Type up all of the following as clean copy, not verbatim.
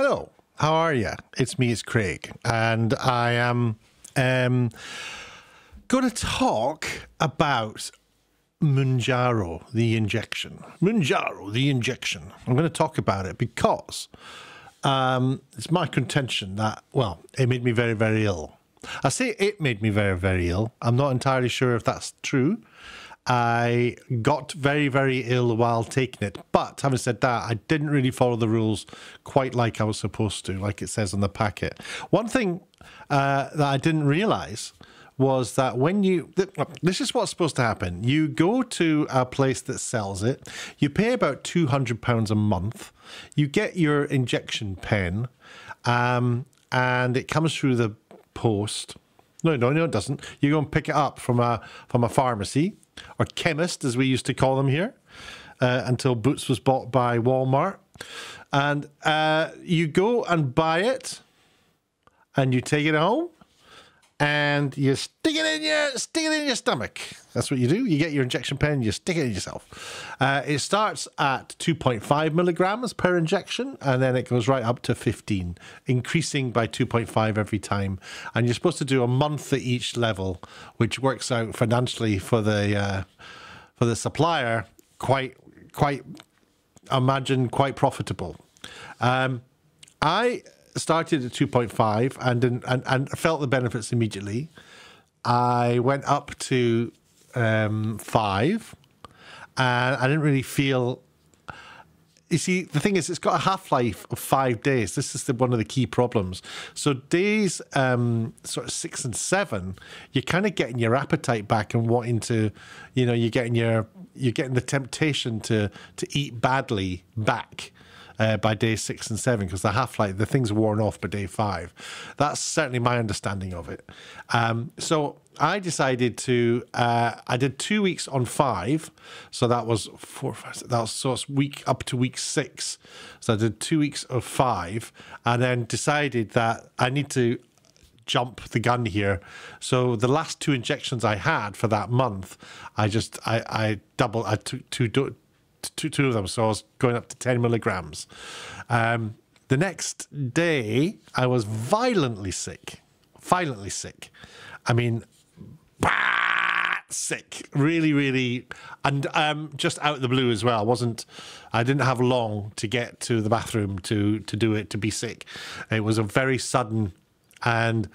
Hello, how are you? It's me, it's Craig, and I am going to talk about Mounjaro, the injection. Mounjaro, the injection. I'm going to talk about it because it's my contention that, well, it made me very, very ill. I say it made me very, very ill. I'm not entirely sure if that's true. I got very, very ill while taking it. But having said that, I didn't really follow the rules quite like I was supposed to, like it says on the packet. One thing that I didn't realize was that when you... This is what's supposed to happen. You go to a place that sells it. You pay about £200 a month. You get your injection pen, and it comes through the post. No, it doesn't. You go and pick it up from a pharmacy, or chemist, as we used to call them here, until Boots was bought by Walmart. And you go and buy it, and you take it home, and you stick it in your stomach. That's what you do. You get your injection pen, you stick it in yourself. It starts at 2.5 milligrams per injection, and then it goes right up to 15, increasing by 2.5 every time. And you're supposed to do a month at each level, which works out financially for the supplier quite profitable. I started at 2.5 and felt the benefits immediately. I went up to 5, and I didn't really feel... You see, the thing is, it's got a half-life of 5 days. This is one of the key problems. So days sort of 6 and 7, you're kind of getting your appetite back and wanting to, you're getting the temptation to eat badly back. By day 6 and 7, because the half-life, the thing's worn off by day 5. That's certainly my understanding of it. So I decided to, I did 2 weeks on 5, so that was 4, 5, that was so it's week up to week 6. So I did 2 weeks of 5, and then decided that I need to jump the gun here. So the last 2 injections I had for that month, I took two of them, so I was going up to 10 milligrams. The next day, I was violently sick. I mean, sick. Really, really, and just out of the blue as well. I didn't have long to get to the bathroom to do it, to be sick. It was a very sudden, and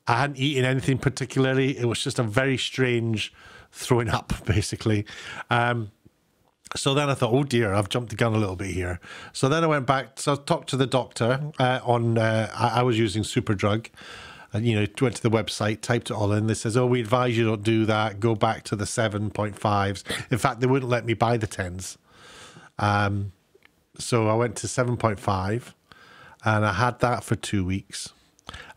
I hadn't eaten anything particularly. It was just a very strange throwing up, basically. So then I thought, oh dear, I've jumped the gun a little bit here. So then I went back, so I talked to the doctor I was using Superdrug. And, went to the website, typed it all in. They says, oh, we advise you don't do that. Go back to the 7.5s. In fact, they wouldn't let me buy the 10s. So I went to 7.5, and I had that for 2 weeks.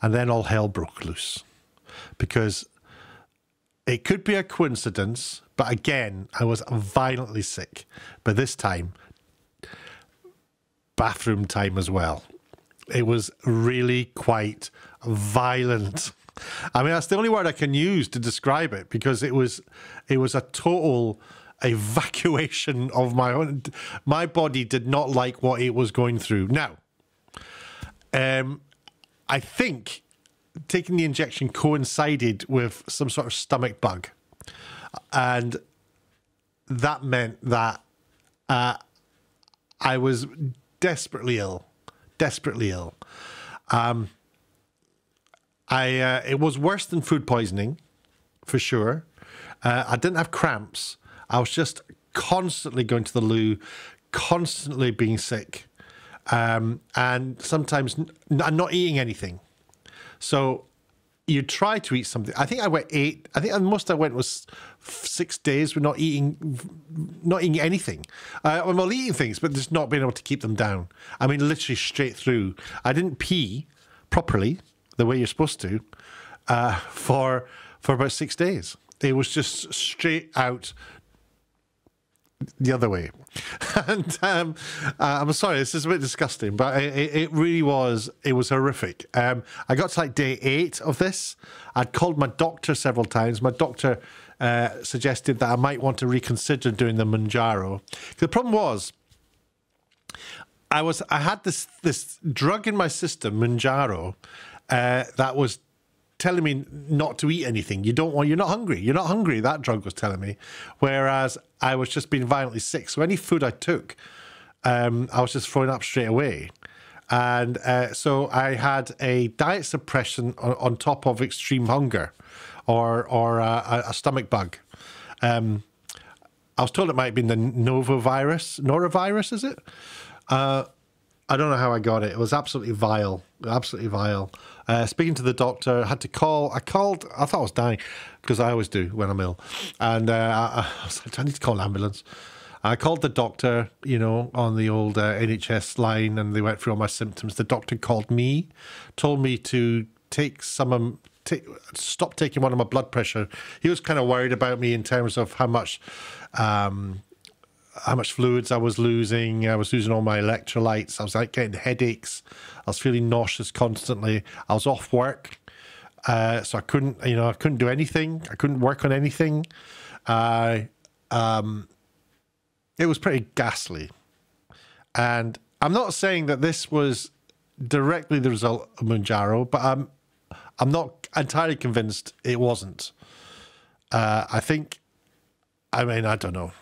And then all hell broke loose. Because it could be a coincidence, but again, I was violently sick. But this time, bathroom time as well. It was really quite violent. I mean, that's the only word I can use to describe it, because it was a total evacuation of my body did not like what it was going through. Now, I think taking the injection coincided with some sort of stomach bug. And that meant that I was desperately ill. It was worse than food poisoning, for sure. I didn't have cramps. I was just constantly going to the loo, constantly being sick, and sometimes not eating anything. So you try to eat something. I think I went 8. I think the most I went was 6 days with not eating anything. Well, eating things, but just not being able to keep them down. I mean, literally straight through. I didn't pee properly the way you're supposed to for about 6 days. It was just straight out the other way. And I'm sorry, this is a bit disgusting, but it really was, it was horrific. I got to like day 8 of this. I'd called my doctor several times. My doctor suggested that I might want to reconsider doing the Mounjaro. The problem was, I had this drug in my system, Mounjaro, that was telling me not to eat anything. You're not hungry. You're not hungry. That drug was telling me. Whereas I was just being violently sick. So any food I took, I was just throwing up straight away. And so I had a diet suppression on top of extreme hunger or a stomach bug. I was told it might have been the norovirus, is it? I don't know how I got it. It was absolutely vile. Absolutely vile. Speaking to the doctor, I had to call. I thought I was dying, because I always do when I'm ill. And I was like, I need to call an ambulance. I called the doctor, on the old NHS line, and they went through all my symptoms. The doctor called me, told me to stop taking one of my blood pressure. He was kind of worried about me in terms of how much fluids I was losing. I was losing all my electrolytes. I was getting headaches. I was feeling nauseous constantly. I was off work, so I couldn't do anything. I couldn't work on anything. It was pretty ghastly. And I'm not saying that this was directly the result of Mounjaro, but I'm not entirely convinced it wasn't. I don't know.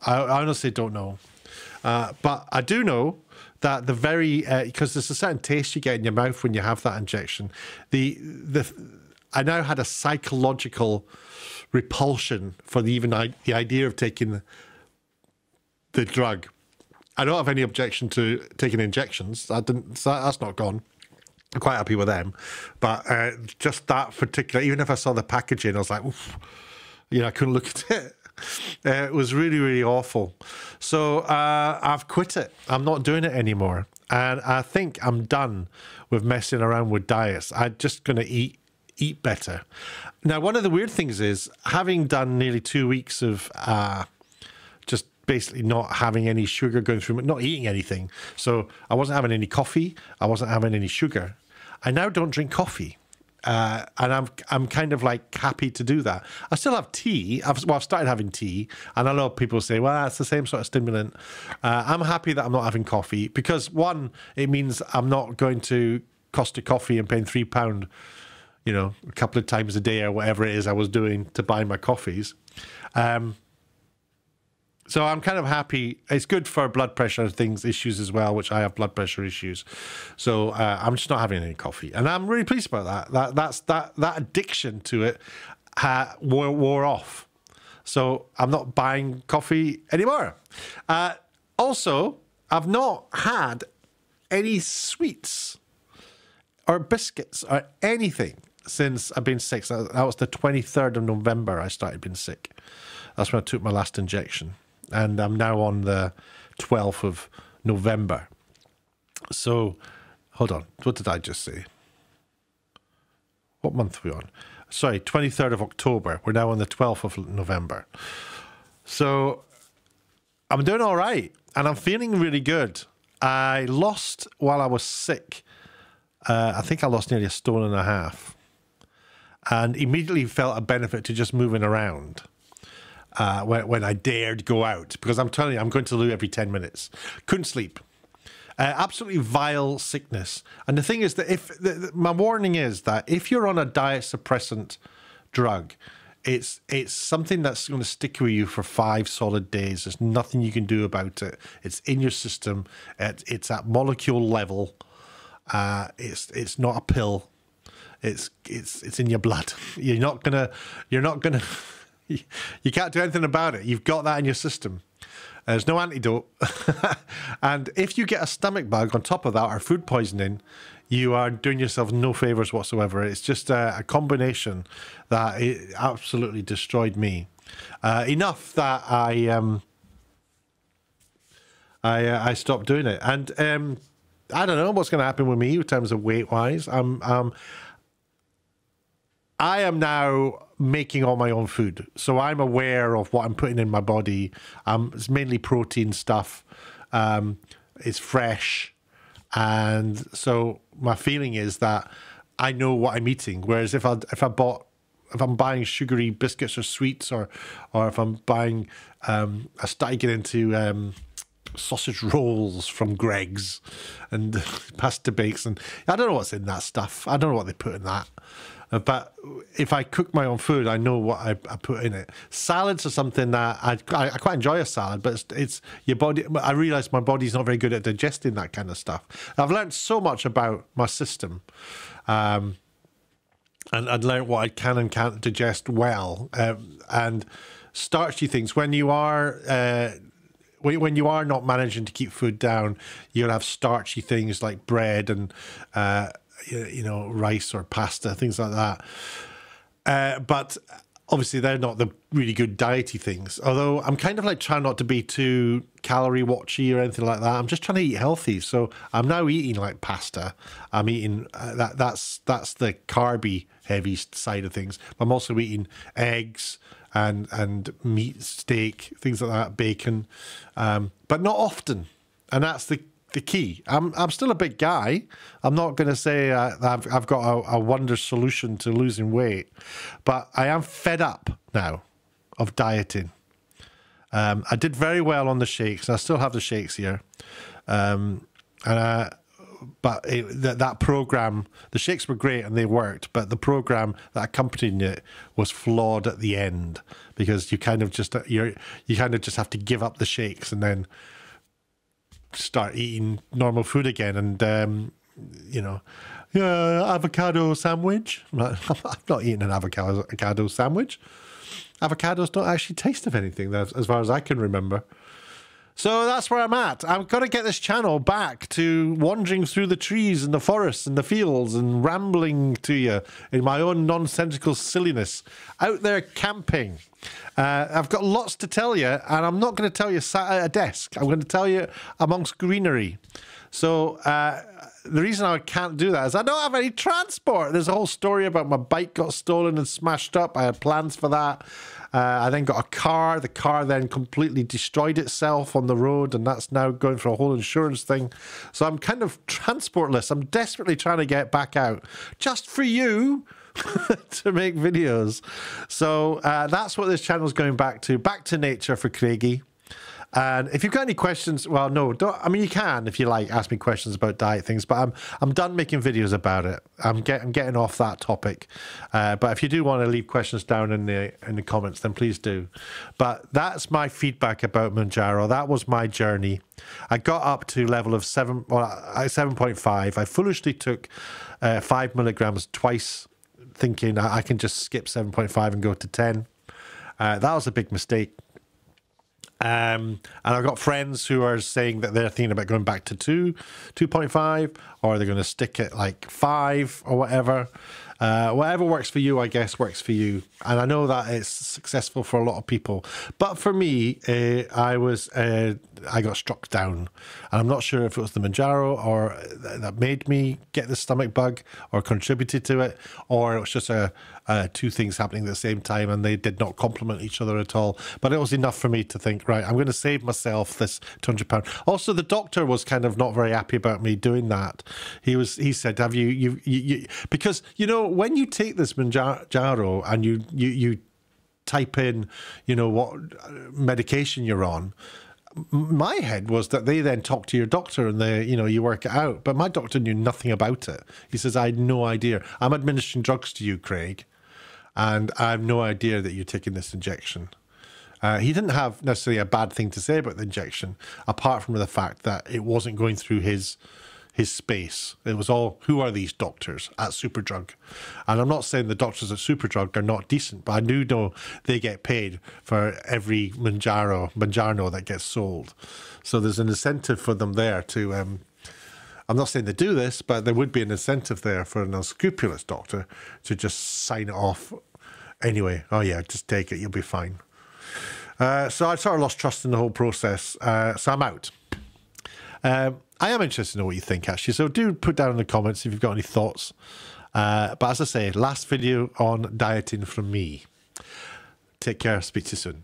I honestly don't know. But I do know that because there's a certain taste you get in your mouth when you have that injection. I now had a psychological repulsion for the idea of taking the drug. I don't have any objection to taking injections. That's not gone. I'm quite happy with them. But just that particular, even if I saw the packaging, I was like, oof, I couldn't look at it. It was really, really awful. So I've quit it. I'm not doing it anymore. And I think I'm done with messing around with diets. I'm just going to eat better. Now, one of the weird things is, having done nearly 2 weeks of just basically not having any sugar going through, not eating anything. So I wasn't having any coffee. I wasn't having any sugar. I now don't drink coffee. And I'm kind of happy to do that. I still have tea. I've started having tea, and I know people say, well, it's the same sort of stimulant. I'm happy that I'm not having coffee, because one, it means I'm not going to Costa Coffee and paying £3, a couple of times a day or whatever it is I was doing to buy my coffees. So I'm kind of happy. It's good for blood pressure issues as well, which I have blood pressure issues. So I'm just not having any coffee, and I'm really pleased about that. That addiction to it wore off. So I'm not buying coffee anymore. Also, I've not had any sweets or biscuits or anything since I've been sick. So that was the 23rd of November I started being sick. That's when I took my last injection. And I'm now on the 12th of November. So, hold on. What did I just say? What month are we on? Sorry, 23rd of October. We're now on the 12th of November. So, I'm doing all right. And I'm feeling really good. I lost, while I was sick, I think I lost nearly 1.5 stone. And immediately felt a benefit to just moving around. When I dared go out, because I'm telling you, I'm going to the loo every 10 minutes. Couldn't sleep. Absolutely vile sickness. And the thing is that my warning is that if you're on a diet suppressant drug, it's something that's going to stick with you for 5 solid days. There's nothing you can do about it. It's in your system. It's at molecule level. It's not a pill. It's in your blood. You're not gonna. You can't do anything about it. You've got that in your system. There's no antidote. And if you get a stomach bug on top of that, or food poisoning, you are doing yourself no favors whatsoever. It's just a combination that it absolutely destroyed me. Enough that I stopped doing it. And I don't know what's going to happen with me in terms of weight-wise. I am now making all my own food, so I'm aware of what I'm putting in my body. It's mainly protein stuff. It's fresh, and so my feeling is that I know what I'm eating. Whereas if I'm buying sugary biscuits or sweets, or if I'm buying, I started getting into sausage rolls from Greg's and pasta bakes, and I don't know what's in that stuff. I don't know what they put in that. But if I cook my own food, I know what I put in it. Salads are something that I quite enjoy a salad, but it's your body. I realise my body's not very good at digesting that kind of stuff. I've learned so much about my system, and I'd learned what I can and can't digest well, and starchy things. When you are not managing to keep food down, you'll have starchy things like bread and rice or pasta, things like that. But obviously they're not the really good diety things. Although I'm kind of like trying not to be too calorie watchy or anything like that. I'm just trying to eat healthy. So I'm now eating like pasta. I'm eating that's the carby heavy side of things. I'm also eating eggs and meat, steak, things like that, bacon, but not often. And that's the key. I'm still a big guy. I'm not going to say I've got a wonder solution to losing weight, but I am fed up now of dieting. I did very well on the shakes. I still have the shakes here, but that program, the shakes were great and they worked, but the program that accompanied it was flawed at the end, because you kind of just have to give up the shakes and then start eating normal food again. And avocado sandwich. I'm not eating an avocado sandwich. Avocados don't actually taste of anything, as far as I can remember. So that's where I'm at. I've got to get this channel back to wandering through the trees and the forests and the fields and rambling to you in my own nonsensical silliness. Out there camping. I've got lots to tell you, and I'm not going to tell you sat at a desk. I'm going to tell you amongst greenery. So the reason I can't do that is I don't have any transport. There's a whole story about my bike got stolen and smashed up. I had plans for that. I then got a car. The car then completely destroyed itself on the road, and that's now going for a whole insurance thing. So I'm kind of transportless. I'm desperately trying to get back out just for you to make videos. So that's what this channel is going back to nature for Craigie. And if you've got any questions, well, no, don't. I mean, you can, if you like, ask me questions about diet things, but I'm done making videos about it. I'm getting off that topic. But if you do want to leave questions down in the comments, then please do. But that's my feedback about Mounjaro. That was my journey. I got up to level of 7.5. I foolishly took 5 milligrams twice, thinking I can just skip 7.5 and go to 10. That was a big mistake. And I've got friends who are saying that they're thinking about going back to 2.5, or they're going to stick at like 5 or whatever. Whatever works for you, I guess, works for you. And I know that it's successful for a lot of people. But for me, I got struck down. And I'm not sure if it was the Mounjaro or that made me get the stomach bug or contributed to it, or it was just two things happening at the same time and they did not complement each other at all. But it was enough for me to think, right, I'm going to save myself this £200. Also, the doctor was kind of not very happy about me doing that. He said, have you because, you know, when you take this Mounjaro and you type in, you know, what medication you're on, my head was that they then talk to your doctor and you work it out. But my doctor knew nothing about it. He says, I had no idea. I'm administering drugs to you, Craig, and I have no idea that you're taking this injection. He didn't have necessarily a bad thing to say about the injection, apart from the fact that it wasn't going through his space. It was all, who are these doctors at Superdrug? And I'm not saying the doctors at Superdrug are not decent, but I do know they get paid for every Mounjaro that gets sold. So there's an incentive for them there to, I'm not saying they do this, but there would be an incentive there for an unscrupulous doctor to just sign it off anyway. Oh yeah, just take it, you'll be fine. So I sort of lost trust in the whole process. So I'm out. I am interested to know what you think, actually. So do put down in the comments if you've got any thoughts. But as I say, last video on dieting from me. Take care. Speak to you soon.